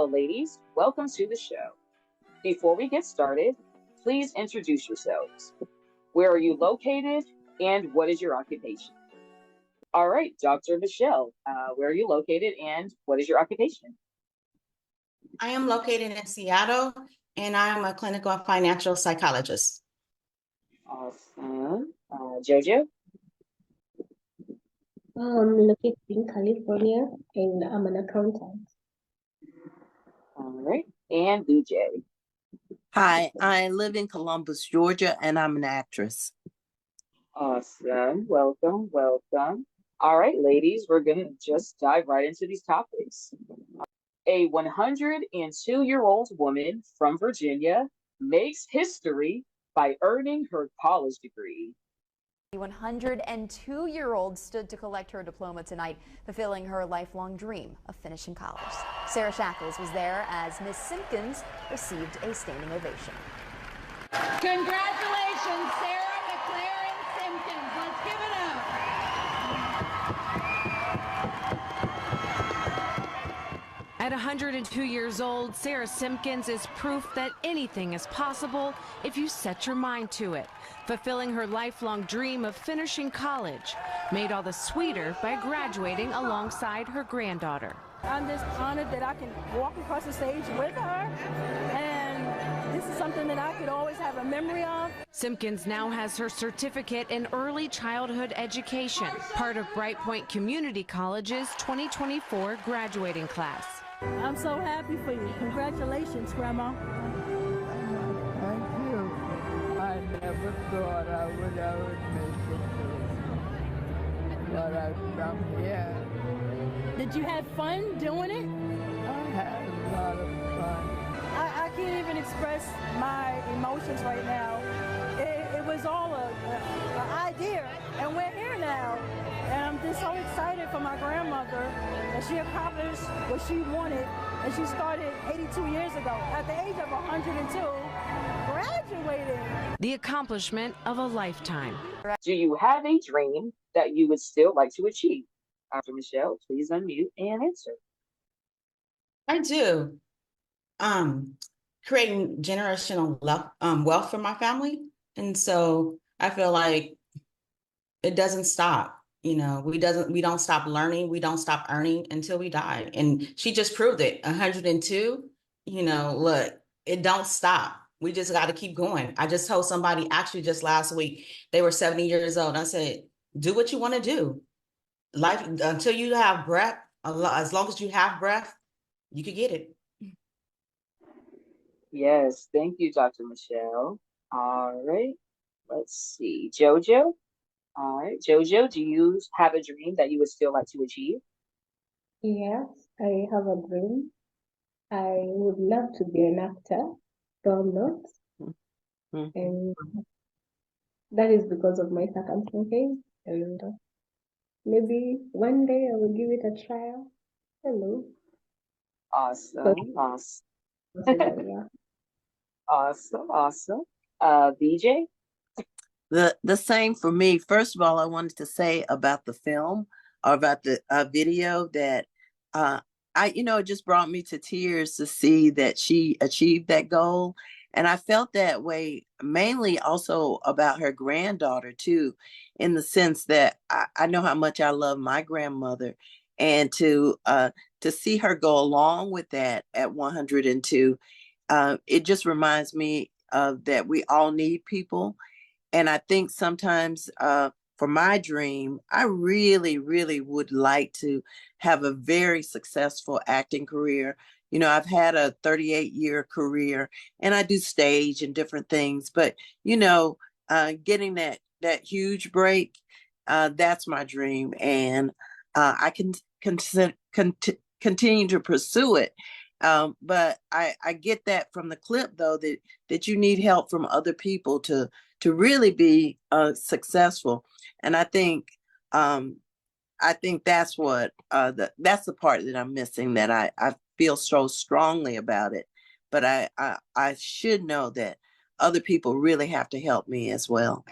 Hello, ladies. Welcome to the show. Before we get started, please introduce yourselves. Where are you located and what is your occupation? All right, Dr. Michelle, where are you located and what is your occupation? I am located in Seattle, and I am a clinical and financial psychologist. Awesome. Jojo? I'm located in California and I'm an accountant. All right. And BJ? Hi, I live in Columbus, Georgia, and I'm an actress. Awesome. Welcome, welcome. All right, ladies, we're going to just dive right into these topics. A 102-year-old woman from Virginia makes history by earning her college degree. The 102-year-old stood to collect her diploma tonight, fulfilling her lifelong dream of finishing college. Sarah Shackles was there as Miss Simpkins received a standing ovation. Congratulations, Sarah McLaren Simpkins. Let's give it up. At 102 years old, Sarah Simpkins is proof that anything is possible if you set your mind to it, fulfilling her lifelong dream of finishing college, made all the sweeter by graduating alongside her granddaughter. I'm just honored that I can walk across the stage with her, and this is something that I could always have a memory of. Simpkins now has her certificate in early childhood education, part of Bright Point Community College's 2024 graduating class. I'm so happy for you. Congratulations, Grandma. Thank you. I never thought I would ever make it, but I've come here. Did you have fun doing it? I had a lot of fun. I can't even express my emotions right now. It was all an idea, and we're here now. And I'm just so excited for my grandmother that she accomplished what she wanted, and she started 82 years ago at the age of 102, graduating. The accomplishment of a lifetime. Do you have a dream that you would still like to achieve? Dr. Michelle, please unmute and answer. I do. Creating generational wealth for my family. And so I feel like it doesn't stop. You know, we don't stop learning. We don't stop earning until we die. And she just proved it. 102, look, it don't stop. We just got to keep going. I just told somebody actually just last week, they were 70 years old. I said, do what you want to do. Life, until you have breath, as long as you have breath, you could get it. Yes, thank you, Dr. Michelle. All right, let's see. Jojo? All right, Jojo, do you have a dream that you would still like to achieve? Yes, I have a dream. I would love to be an actor, though I'm not. And that is because of my circumstances. And maybe one day I will give it a trial. Hello. Awesome, awesome. Yeah. Awesome. BJ? The same for me. First of all, I wanted to say about the film or about the video that it just brought me to tears to see that she achieved that goal. And I felt that way mainly also about her granddaughter too, in the sense that I know how much I love my grandmother, and to see her go along with that at 102, it just reminds me of that we all need people. And I think sometimes for my dream, I really, really would like to have a very successful acting career. You know, I've had a 38-year career and I do stage and different things, but, getting that huge break, that's my dream. And I can continue to pursue it. But I get that from the clip, though, that you need help from other people to really be successful. And I think that's what that's the part that I'm missing, that I feel so strongly about it. But I should know that other people really have to help me as well.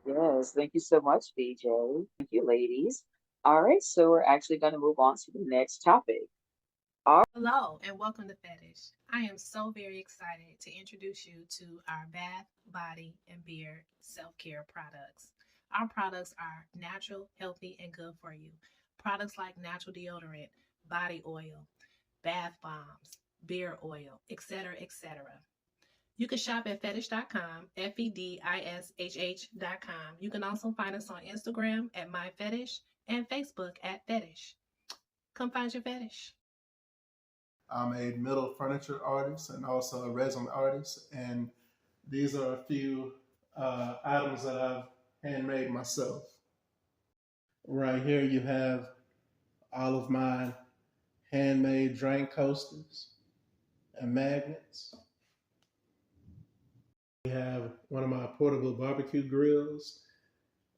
Yes, thank you so much, BJ. Thank you, ladies. All right, so we're actually going to move on to the next topic. Hello and welcome to Fedishh. I am so very excited to introduce you to our bath, body, and beard self-care products. Our products are natural, healthy, and good for you. Products like natural deodorant, body oil, bath bombs, beard oil, etc., etc. You can shop at fetish.com, FEDISHH.com. You can also find us on Instagram at MyFetish and Facebook at Fedishh. Come find your fetish. I'm a metal furniture artist and also a resin artist, and these are a few items that I've handmade myself. Right here you have all of my handmade drain coasters and magnets. We have one of my portable barbecue grills,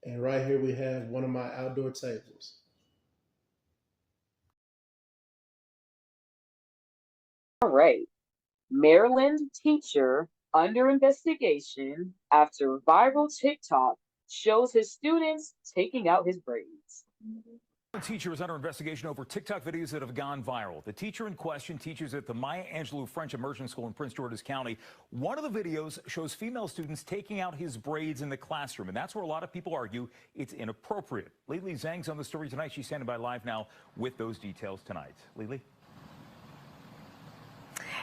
and right here we have one of my outdoor tables. All right. Maryland teacher under investigation after viral TikTok shows his students taking out his braids. A teacher is under investigation over TikTok videos that have gone viral. The teacher in question teaches at the Maya Angelou French Immersion School in Prince George's County. One of the videos shows female students taking out his braids in the classroom, and that's where a lot of people argue it's inappropriate. Lily Zhang's on the story tonight. She's standing by live now with those details tonight. Lily?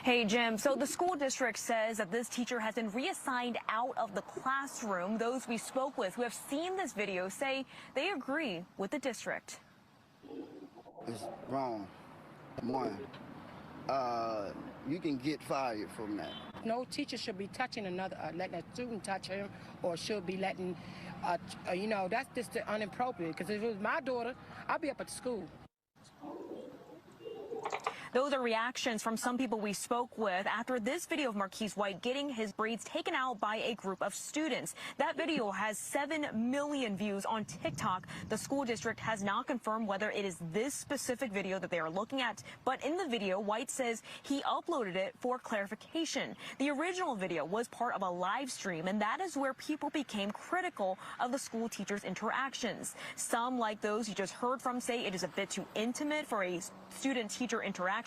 Hey, Jim. So the school district says that this teacher has been reassigned out of the classroom. Those we spoke with who have seen this video say they agree with the district. It's wrong. One, you can get fired from that. No teacher should be touching another, letting a student touch him, or should be letting, that's just inappropriate. Because if it was my daughter, I'd be up at school. Those are reactions from some people we spoke with after this video of Marquise White getting his braids taken out by a group of students. That video has 7 million views on TikTok. The school district has not confirmed whether it is this specific video that they are looking at, but in the video, White says he uploaded it for clarification. The original video was part of a live stream, and that is where people became critical of the school teachers' interactions. Some, like those you just heard from, say it is a bit too intimate for a student-teacher interaction.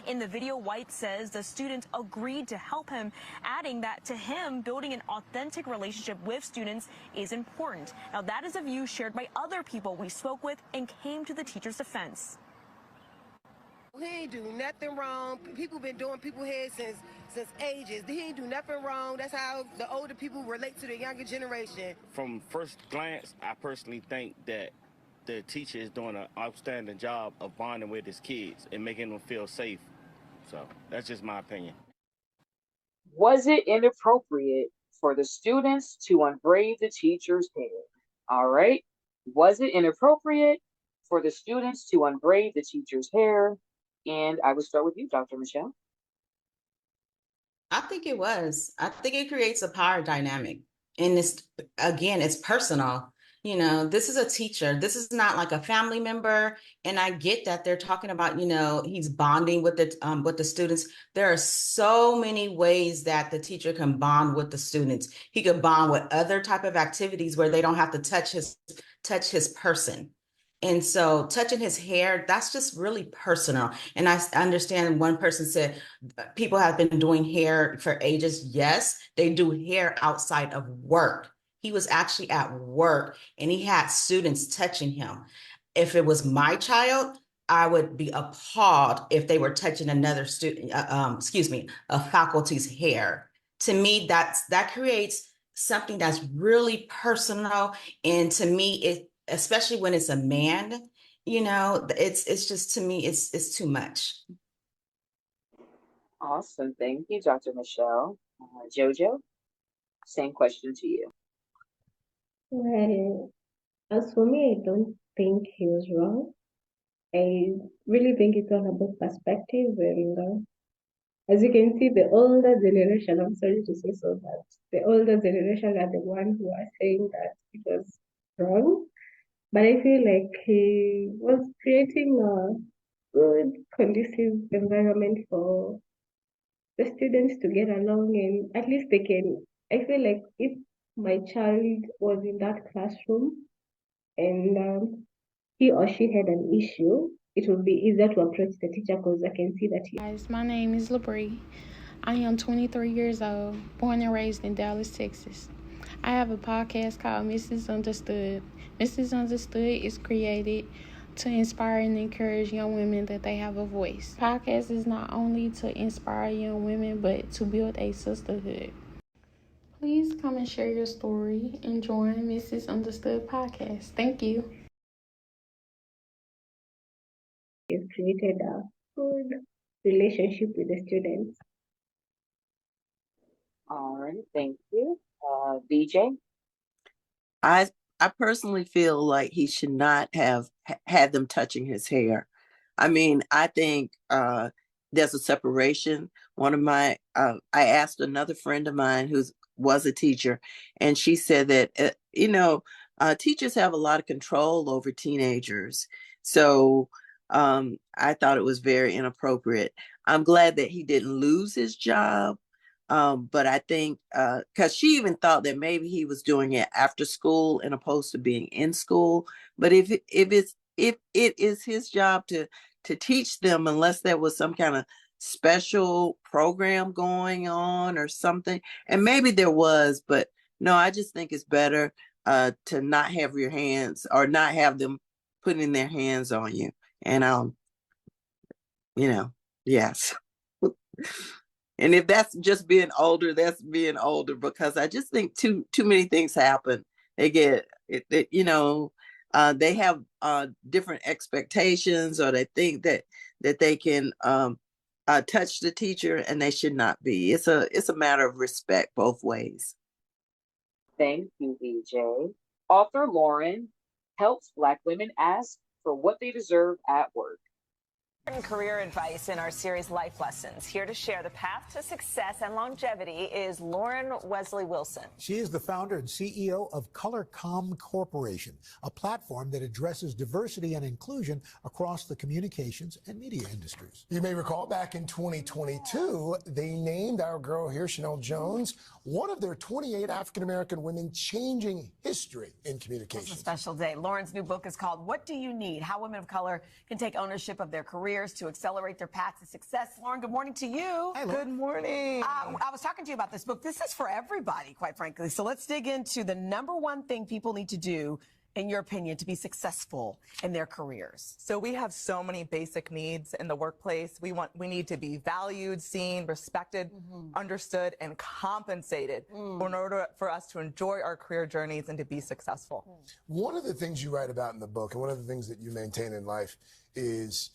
In the video, White says the students agreed to help him, adding that to him, building an authentic relationship with students is important. Now, that is a view shared by other people we spoke with and came to the teacher's defense. He ain't do nothing wrong. People been doing people's heads since ages. He ain't do nothing wrong. That's how the older people relate to the younger generation. From first glance, I personally think that the teacher is doing an outstanding job of bonding with his kids and making them feel safe. So that's just my opinion. Was it inappropriate for the students to unbraid the teacher's hair? All right. Was it inappropriate for the students to unbraid the teacher's hair? And I will start with you, Dr. Michelle. I think it was. I think it creates a power dynamic. And it's personal. You know, this is a teacher. This is not like a family member. And I get that they're talking about, he's bonding with the students. There are so many ways that the teacher can bond with the students. He could bond with other type of activities where they don't have to touch his person. And so touching his hair, that's just really personal. And I understand one person said people have been doing hair for ages. Yes, they do hair outside of work. He was actually at work and he had students touching him. If it was my child, I would be appalled if they were touching another student, a faculty's hair. To me, that creates something that's really personal. And to me, especially when it's a man, it's just, to me, it's too much. Awesome. Thank you, Dr. Michelle. Jojo, same question to you. Well, as for me, I don't think he was wrong. I really think it's all about perspective. And as you can see, the older generation, I'm sorry to say so, but the older generation are the ones who are saying that it was wrong. But I feel like he was creating a good, conducive environment for the students to get along, and at least they can. I feel like if my child was in that classroom and he or she had an issue, it will be easier to approach the teacher because I can see that he. Guys, my name is Labrie. I am 23 years old, born and raised in Dallas, Texas. I have a podcast called Mrs. Understood. Mrs. Understood is created to inspire and encourage young women that they have a voice. Podcast is not only to inspire young women, but to build a sisterhood. Please come and share your story and join Mrs. Understood podcast. Thank you. He's created a good relationship with the students. All right, thank you. BJ? I personally feel like he should not have had them touching his hair. I mean, I think there's a separation. One of my, I asked another friend of mine who was a teacher, and she said that, teachers have a lot of control over teenagers. So I thought it was very inappropriate. I'm glad that he didn't lose his job. But I think because she even thought that maybe he was doing it after school and opposed to being in school. But if it is his job to teach them, unless there was some kind of special program going on or something, and maybe there was, but no, I just think it's better to not have your hands or not have them putting their hands on you. And yes. And if that's just being older, that's being older, because I just think too many things happen. They get they have different expectations, or they think that they can touch the teacher, and they should not be. It's a matter of respect both ways. Thank you, BJ. Author Lauren helps Black women ask for what they deserve at work. Career advice in our series Life Lessons. Here to share the path to success and longevity is Lauren Wesley Wilson. She is the founder and CEO of ColorCom Corporation, a platform that addresses diversity and inclusion across the communications and media industries. You may recall back in 2022, they named our girl here, Chanel Jones, one of their 28 African-American women changing history in communications. It's a special day. Lauren's new book is called What Do You Need? How Women of Color Can Take Ownership of Their Careers to Accelerate Their Path to Success. Lauren, good morning to you. Hi, good morning. I was talking to you about this book. This is for everybody, quite frankly. So let's dig into the number one thing people need to do, in your opinion, to be successful in their careers. So we have so many basic needs in the workplace. We need to be valued, seen, respected, understood, and compensated in order for us to enjoy our career journeys and to be successful. One of the things you write about in the book, and one of the things that you maintain in life, is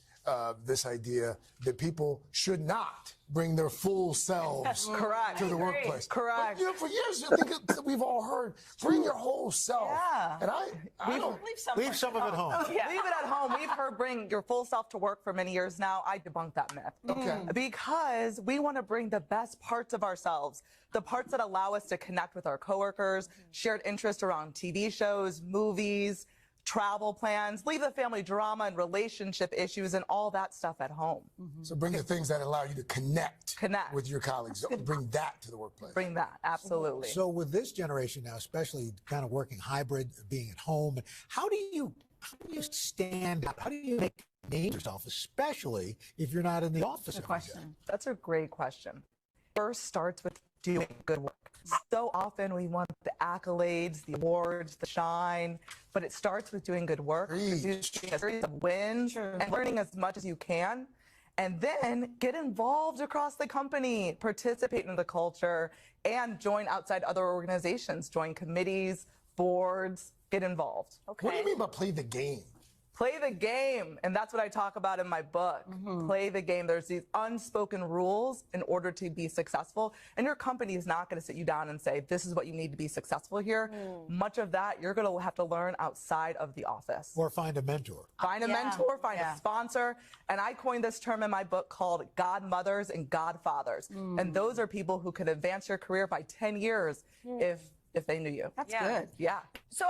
this idea that people should not bring their full selves to the workplace. Correct. But, for years, I think we've all heard, bring your whole self. Yeah. And I don't leave some of it home. Yeah. Leave it at home. We've heard bring your full self to work for many years now. I debunk that myth. Okay. Because we want to bring the best parts of ourselves, the parts that allow us to connect with our coworkers, shared interest around TV shows, movies, travel plans, leave the family drama and relationship issues and all that stuff at home. So bring the things that allow you to connect with your colleagues. Bring that to the workplace. Bring that, absolutely. So with this generation now, especially kind of working hybrid, being at home, how do you stand out? How do you make name yourself, especially if you're not in the office? Good question. That's a great question. First starts with doing good work. So often we want the accolades, the awards, the shine, but it starts with doing good work, producing a series of wins, and learning as much as you can. And then get involved across the company, participate in the culture, and join outside other organizations, join committees, boards, get involved. Okay. What do you mean by play the game? Play the game, and that's what I talk about in my book. Play the game. There's these unspoken rules in order to be successful, and your company is not going to sit you down and say, this is what you need to be successful here. Much of that you're going to have to learn outside of the office. Or find a mentor. Find a mentor, find a sponsor, and I coined this term in my book called Godmothers and Godfathers, and those are people who can advance your career by 10 years if they knew you. That's good. Yeah. So,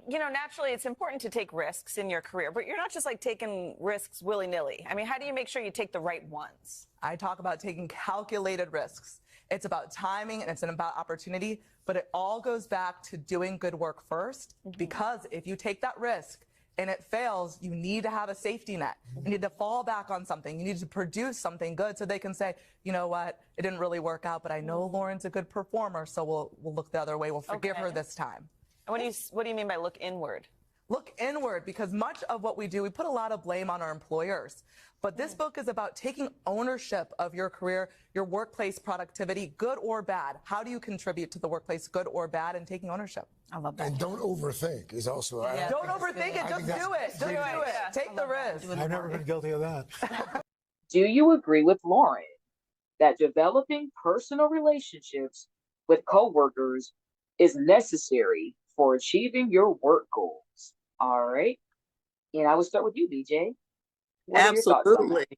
naturally, it's important to take risks in your career, but you're not just like taking risks willy-nilly. I mean, how do you make sure you take the right ones? I talk about taking calculated risks. It's about timing and it's about opportunity, but it all goes back to doing good work first, because if you take that risk, and it fails, you need to have a safety net. You need to fall back on something. You need to produce something good so they can say, you know what, it didn't really work out, but I know Lauren's a good performer, so we'll look the other way. We'll forgive her this time. And what do you mean by look inward? Look inward, because much of what we do, we put a lot of blame on our employers. But this book is about taking ownership of your career, your workplace productivity, good or bad. How do you contribute to the workplace, good or bad, and taking ownership? I love that. And don't overthink is also. Don't overthink it. Just do it. Just do it. Take the risk. I've never been guilty of that. Do you agree with Lauren that developing personal relationships with coworkers is necessary for achieving your work goals? All right. And I will start with you, BJ. What are your thoughts on that?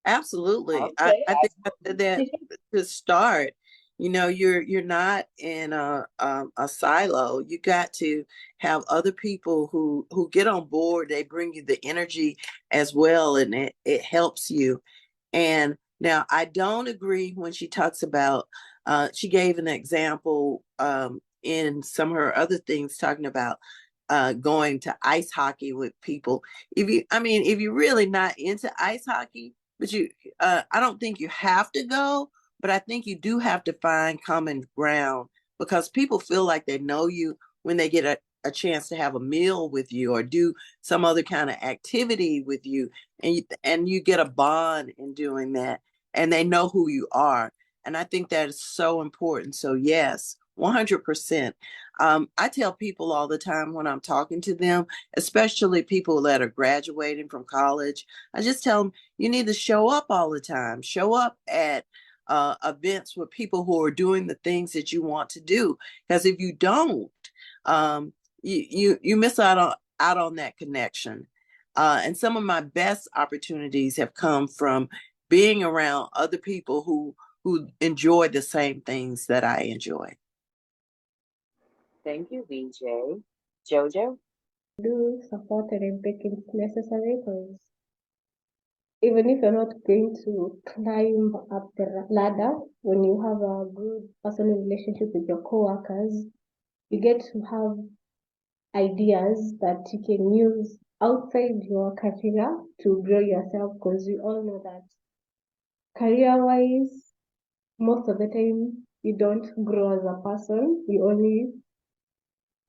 Absolutely. Okay, I think that to start, you know, you're not in a silo. You got to have other people who get on board. They bring you the energy as well, and it helps you. And now I don't agree when she talks about, she gave an example in some of her other things talking about going to ice hockey with people. If you're really not into ice hockey, but I don't think you have to go, but I think you do have to find common ground, because people feel like they know you when they get a chance to have a meal with you or do some other kind of activity with you, and you get a bond in doing that, and they know who you are. And I think that is so important. So yes, 100%. I tell people all the time when I'm talking to them, especially people that are graduating from college, I just tell them, you need to show up all the time. Show up at events with people who are doing the things that you want to do. Because if you don't, you miss out on that connection. And some of my best opportunities have come from being around other people who enjoy the same things that I enjoy. Thank you, BJ. Jojo? Do support and empathy is necessary, because even if you're not going to climb up the ladder, when you have a good personal relationship with your coworkers, you get to have ideas that you can use outside your career to grow yourself, because we all know that career-wise, most of the time you don't grow as a person. You only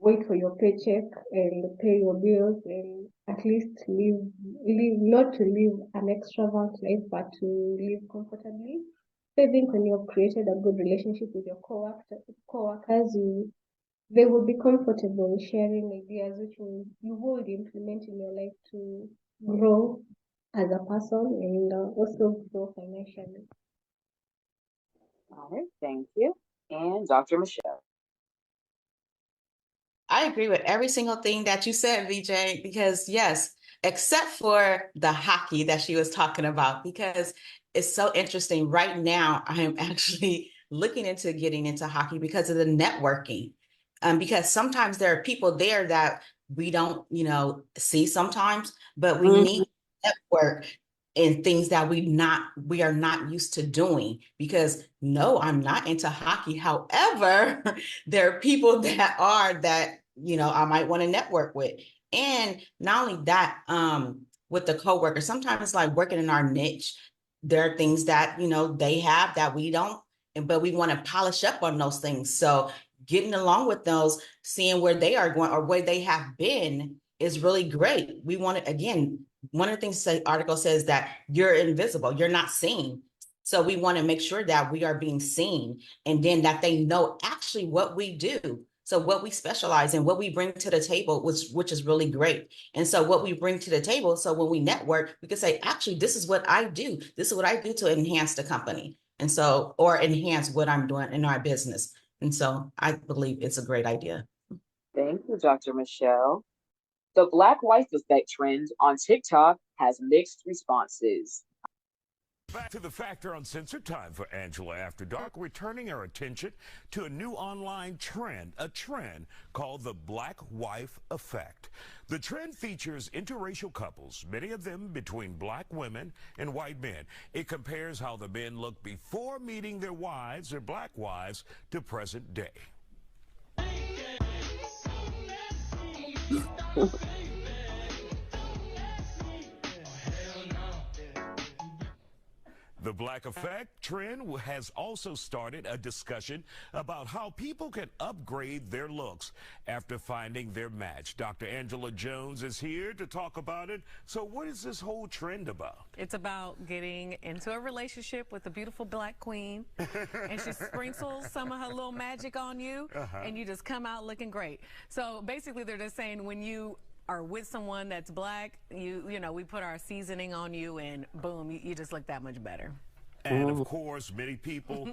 wait for your paycheck and pay your bills and at least live not to live an extravagant life, but to live comfortably. So I think when you've created a good relationship with your coworkers, they will be comfortable sharing ideas which you would implement in your life to grow as a person and also grow financially. All right, thank you. And Dr. Michelle? I agree with every single thing that you said, VJ, because yes, except for the hockey that she was talking about, because it's so interesting. Right now, I am actually looking into getting into hockey because of the networking. Because sometimes there are people there that we don't, see sometimes, but we need to network in things that we are not used to doing. Because no, I'm not into hockey. However, there are people that I might want to network with. And not only that, with the coworkers, sometimes like working in our niche, there are things that they have that we don't, but we want to polish up on those things. So getting along with those, seeing where they are going or where they have been is really great. We want to, again, one of the things the article says that you're invisible, you're not seen. So we want to make sure that we are being seen, and then that they know actually what we do. So what we specialize in, what we bring to the table, which is really great. And so what we bring to the table, so when we network, we can say, actually, this is what I do. This is what I do to enhance the company. And so, or enhance what I'm doing in our business. And so I believe it's a great idea. Thank you, Dr. Michelle. The Black Wife Effect trend on TikTok has mixed responses. Back to the Factor Uncensored, time for Angela After Dark, returning our attention to a new online trend, a trend called the Black Wife Effect. The trend features interracial couples, many of them between black women and white men. It compares how the men look before meeting their wives, their black wives, to present day. The Black Effect trend has also started a discussion about how people can upgrade their looks after finding their match. Dr. Angela Jones is here to talk about it. So what is this whole trend about? It's about getting into a relationship with a beautiful black queen, and she sprinkles some of her little magic on you, and you just come out looking great. So basically, they're just saying when you are with someone that's black, you know, we put our seasoning on you, and boom, you just look that much better. And of course, many people,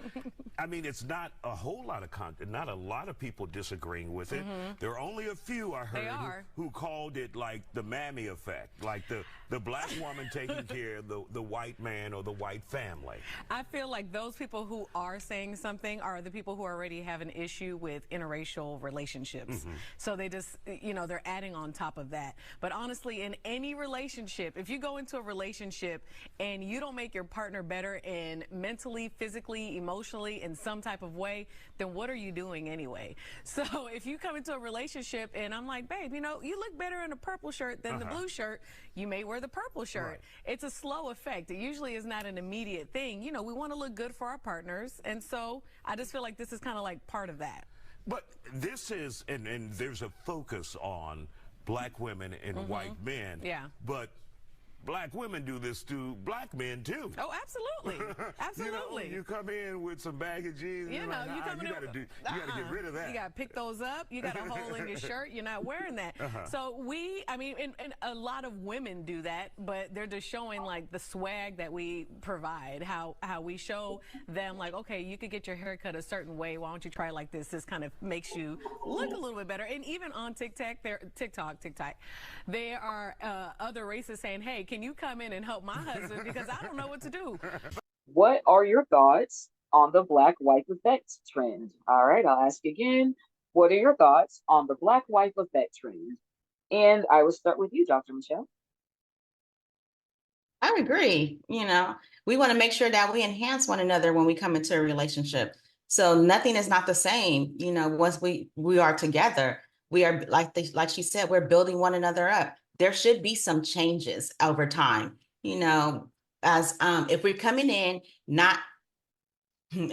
I mean, it's not a whole lot of content, not a lot of people disagreeing with it. There are only a few, I heard, who called it like the mammy effect, like the black woman taking care of the white man or the white family. I feel like those people who are saying something are the people who already have an issue with interracial relationships. So they just, you know, they're adding on top of that. But honestly, in any relationship, if you go into a relationship and you don't make your partner better in mentally, physically, emotionally, in some type of way, then what are you doing anyway? So if you come into a relationship and I'm like, babe, you know, you look better in a purple shirt than the blue shirt, you may wear the purple shirt. It's a slow effect. It usually is not an immediate thing. You know, we want to look good for our partners. And so I just feel like this is kind of like part of that. But this is, and there's a focus on black women and white men. Yeah. But black women do this to black men too. Oh, absolutely, absolutely. You know, you come in with some baggy jeans. You know, you gotta get rid of that. You gotta pick those up. You got a hole in your shirt. You're not wearing that. So I mean, and a lot of women do that, but they're just showing like the swag that we provide. How we show them like, okay, you could get your hair cut a certain way. Why don't you try like this? This kind of makes you look a little bit better. And even on TikTok, there are other races saying, hey, can you come in and help my husband because I don't know what to do. What are your thoughts on the black wife effect trend? All right, I'll ask again. What are your thoughts on the black wife effect trend? And I will start with you, Dr. Michelle. I agree. You know, we want to make sure that we enhance one another when we come into a relationship. So nothing is not the same. You know, once we are together, we are like she said, we're building one another up. There should be some changes over time, you know, as if we're coming in, not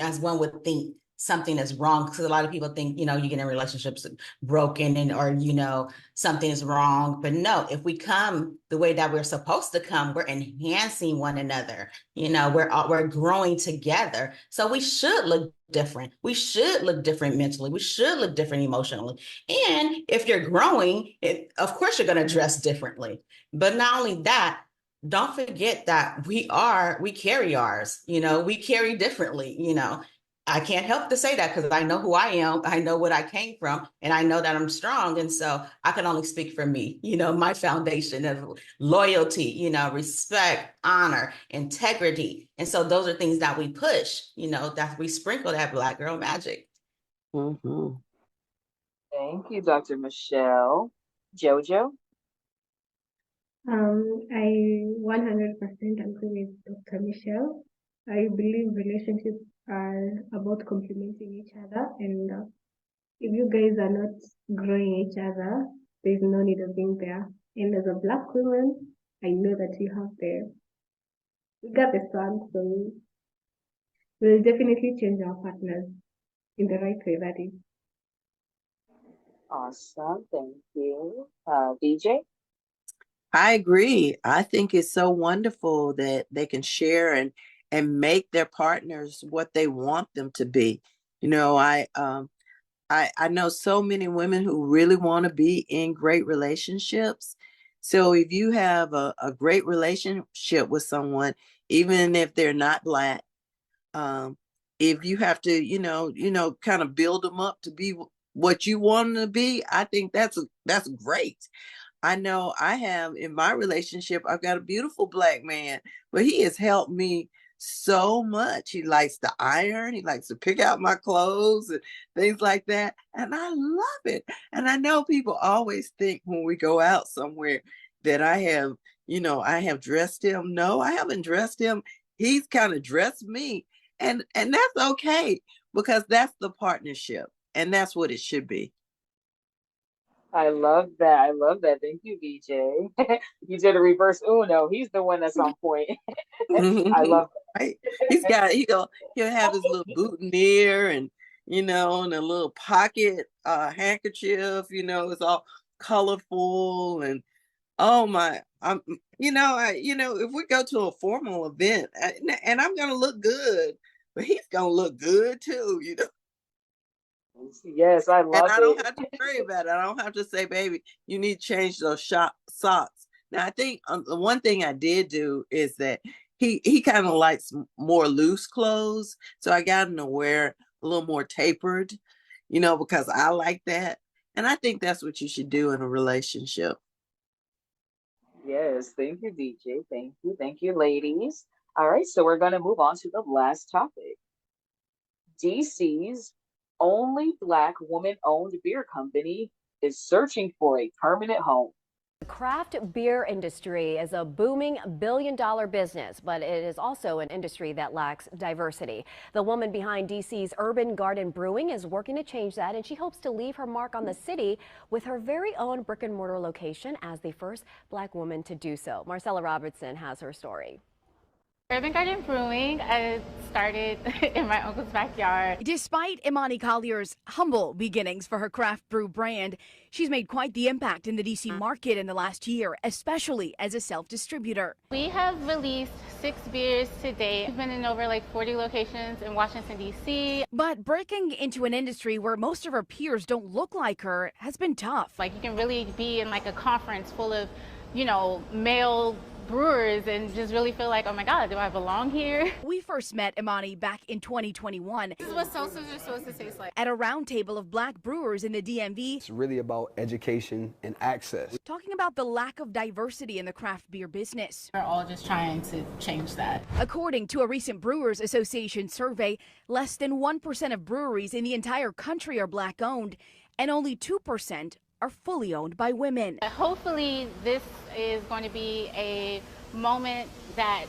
as one would think something is wrong, because a lot of people think, you know, you get in relationships broken or, you know, something is wrong. But no, if we come the way that we're supposed to come, we're enhancing one another. You know, we're growing together. So we should look different. We should look different mentally. We should look different emotionally. And if you're growing, of course, you're going to dress differently. But not only that, don't forget that we carry ours, you know, we carry differently, you know. I can't help to say that because I know who I am. I know what I came from, and I know that I'm strong. And so I can only speak for me, you know, my foundation of loyalty, you know, respect, honor, integrity. And so those are things that we push, you know, that we sprinkle that black girl magic. Thank you, Dr. Michelle. Jojo? I 100% agree with Dr. Michelle. I believe relationships are about complementing each other, and if you guys are not growing each other, there's no need of being there. And as a black woman, I know that you got the sun, so we'll definitely change our partners in the right way, that is. Awesome, thank you. DJ? I agree. I think it's so wonderful that they can share and make their partners what they want them to be. You know, I know so many women who really want to be in great relationships. So if you have a great relationship with someone, even if they're not black, if you have to, you know, kind of build them up to be what you want them to be, I think that's great. I know I have in my relationship, I've got a beautiful black man, but he has helped me so much. He likes to iron. He likes to pick out my clothes and things like that. And I love it. And I know people always think when we go out somewhere that I have dressed him. No, I haven't dressed him. He's kind of dressed me. And that's okay, because that's the partnership. And that's what it should be. I love that. I love that. Thank you, VJ. You did a reverse Uno. He's the one that's on point. I love Right? He'll have his little boutonniere and and a little pocket handkerchief, it's all colorful and oh my, if we go to a formal event and I'm gonna look good, but he's gonna look good too. Yes, I And love I don't it. have to worry about it. I don't have to say, baby, you need to change those socks. Now, I think the one thing I did do is that he kind of likes more loose clothes. So I got him to wear a little more tapered, because I like that. And I think that's what you should do in a relationship. Yes, thank you, DJ. Thank you. Thank you, ladies. All right, so we're going to move on to the last topic. DC's only Black woman-owned beer company is searching for a permanent home. The craft beer industry is a booming billion-dollar business, but it is also an industry that lacks diversity. The woman behind DC's Urban Garden Brewing is working to change that, and she hopes to leave her mark on the city with her very own brick-and-mortar location as the first Black woman to do so. Marcella Robertson has her story. Urban Garden Brewing, I started in my uncle's backyard. Despite Imani Collier's humble beginnings for her craft brew brand, she's made quite the impact in the DC market in the last year, especially as a self-distributor. We have released 6 beers to date. We've been in over like 40 locations in Washington, D.C. But breaking into an industry where most of her peers don't look like her has been tough. Like you can really be in like a conference full of, male brewers and just really feel like, oh my God, do I belong here? We first met Imani back in 2021. This is what seltzers are supposed to taste like. At a roundtable of Black brewers in the DMV. It's really about education and access. Talking about the lack of diversity in the craft beer business. We're all just trying to change that. According to a recent Brewers Association survey, less than 1% of breweries in the entire country are Black owned, and only 2% are fully owned by women. Hopefully this is going to be a moment that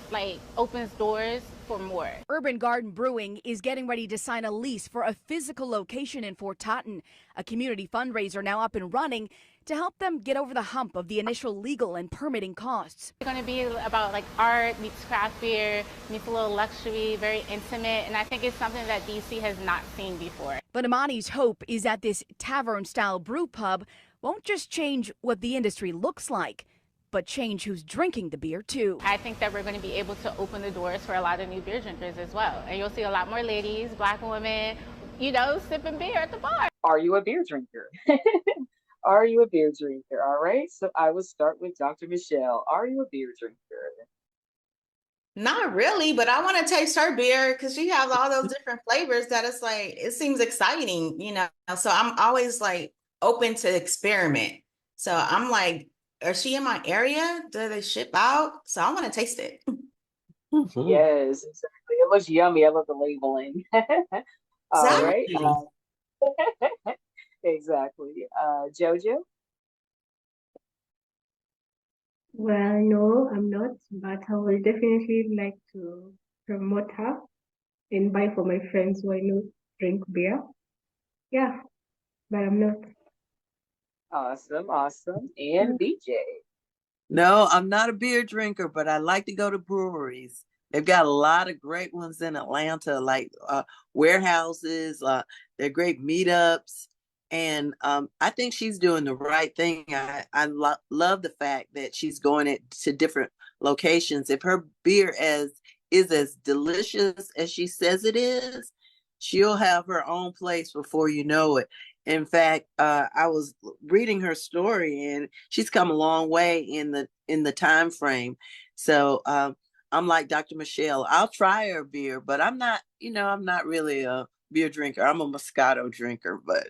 opens doors for more. Urban Garden Brewing is getting ready to sign a lease for a physical location in Fort Totten, a community fundraiser now up and running to help them get over the hump of the initial legal and permitting costs. It's going to be about art meets craft beer, meets a little luxury, very intimate, and I think it's something that DC has not seen before. But Imani's hope is that this tavern-style brew pub won't just change what the industry looks like, but change who's drinking the beer too. I think that we're going to be able to open the doors for a lot of new beer drinkers as well. And you'll see a lot more ladies, Black women, sipping beer at the bar. Are you a beer drinker? Are you a beer drinker? All right. So I will start with Dr. Michelle. Are you a beer drinker? Not really, but I want to taste her beer because she has all those different flavors that it's like, it seems exciting, So I'm always open to experiment. So I'm like, is she in my area? Do they ship out? So I want to taste it. Yes, exactly. It looks yummy. I love the labeling. All right. Exactly. Jojo? Well, no, I'm not, but I will definitely like to promote her and buy for my friends who I know drink beer. Yeah, but I'm not. Awesome, awesome. And BJ? No, I'm not a beer drinker, but I like to go to breweries. They've got a lot of great ones in Atlanta, like warehouses. They're great meetups. And I think she's doing the right thing. I love the fact that she's going to different locations. If her beer is as delicious as she says it is, she'll have her own place before you know it. In fact, I was reading her story, and she's come a long way in the time frame. So I'm like Dr. Michelle. I'll try her beer, but I'm not really a beer drinker. I'm a Moscato drinker, but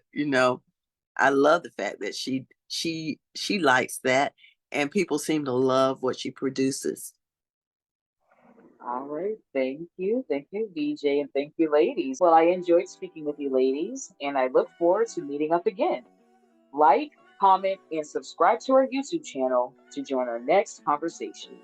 I love the fact that she likes that, and people seem to love what she produces. All right. Thank you. Thank you, VJ, and thank you, ladies. Well, I enjoyed speaking with you, ladies, and I look forward to meeting up again. Like, comment, and subscribe to our YouTube channel to join our next conversation.